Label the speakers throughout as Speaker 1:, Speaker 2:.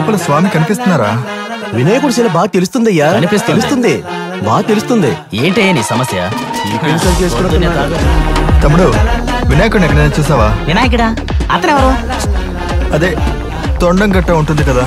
Speaker 1: లోపల స్వామి కనిపిస్తున్నారా?
Speaker 2: వినాయకుడి శిల బాగా తెలుస్తుందయ్యా. తెలుస్తుంది, బాగా తెలుస్తుంది.
Speaker 3: ఏంటయ్యా నీ సమస్య?
Speaker 1: తమ్ముడు, వినాయకుడిని ఎక్కడైనా చూసావా?
Speaker 3: వినాయకుడా? అతను ఎవరు?
Speaker 1: అదే తొండం గట్ట ఉంటుంది కదా.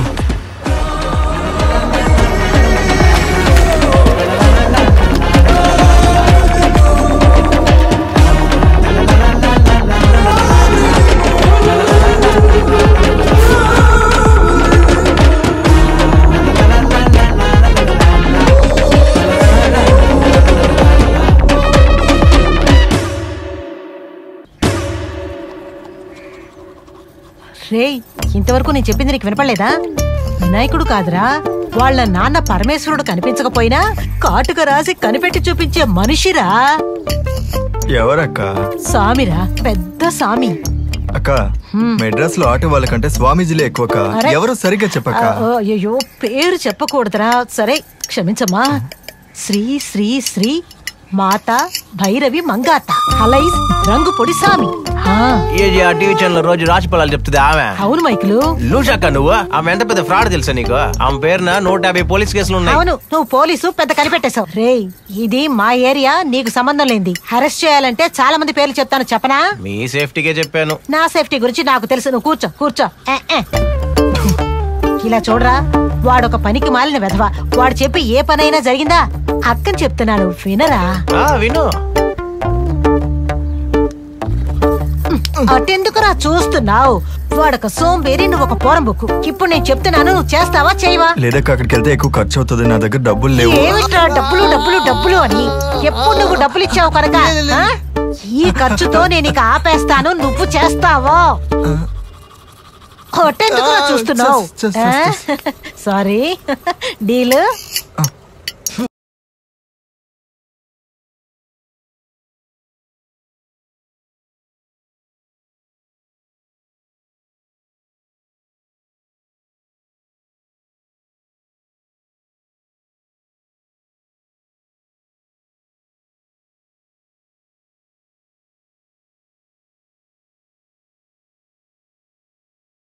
Speaker 4: రేయ్, ఇంతవరకు నేను చెప్పింది నీకు వినపడలేదా? వినాయకుడు కాదురా, వాళ్ళ నాన్న పరమేశ్వరుడు కనిపించకపోయినా కాటుక రాసి కనిపెట్టి చూపించే మనిషిరా.
Speaker 1: ఎవరక్క?
Speaker 4: స్వామిరా, పెద్ద స్వామి.
Speaker 1: అక్క, మెడ్రాస్ లో ఆటో వాళ్ళకంటే స్వామీజీలే ఎక్కువ. ఎవరు సరిగ్గా చెప్పక్క.
Speaker 4: అయ్యో, పేరు చెప్పకూడదురా. సరే క్షమించమ్మా. శ్రీ శ్రీ శ్రీ మాతా భైరవి మంగాత హలైస్ రంగు పొడి సామి.
Speaker 2: టీవీ ఛానల్ రోజు రాశి ఫలాలు చెప్తుంది ఆమె.
Speaker 4: అవును మైకులు.
Speaker 2: లూషాక నువ్వు. ఆమె ఎంత పెద్ద ఫ్రాడ్ తెలుసా నీకు? ఆమె పేరున 150 పోలీస్ కేసులు ఉన్నాయి.
Speaker 4: అవును, నువ్వు పోలీసు పెద్ద కనిపెట్టేశావు. రేయ్, ఇది మా ఏరియా, నీకు సంబంధం లేనిది. అరెస్ట్ చేయాలంటే చాలా మంది పేర్లు చెప్తాను, చెప్పనా?
Speaker 2: మీ సేఫ్టీకే చెప్పాను.
Speaker 4: నా సేఫ్టీ గురించి నాకు తెలుసు. నువ్వు కూర్చో కూర్చో. ఇలా చూడరా, వాడొక పనికి మాలిన వెధవ. వాడు చెప్పి ఏ పనైనా జరిగిందా? అక్కని చెప్తున్నాను, వినరా?
Speaker 2: విను.
Speaker 4: అటెందుకురా చూస్తున్నావు? వాడొక సోంబేరి, నువ్వు ఒక పోరం బుక్కు. ఇప్పుడు నేను చెప్తున్నాను, నువ్వు చేస్తావా చేయవా?
Speaker 1: లేదక్క, అక్కడికి వెళ్తే ఎక్కువ ఖర్చు అవుతుంది. నా దగ్గర డబ్బులు లేవు.
Speaker 4: ఏమిట్రా డబ్బులు డబ్బులు డబ్బులు అని? ఎప్పుడు నువ్వు డబ్బులు ఇచ్చావు కనుక ఈ ఖర్చుతో నేను ఇక ఆపేస్తాను. నువ్వు చేస్తావో? అటెందుకురా చూస్తున్నావు? Sorry, deal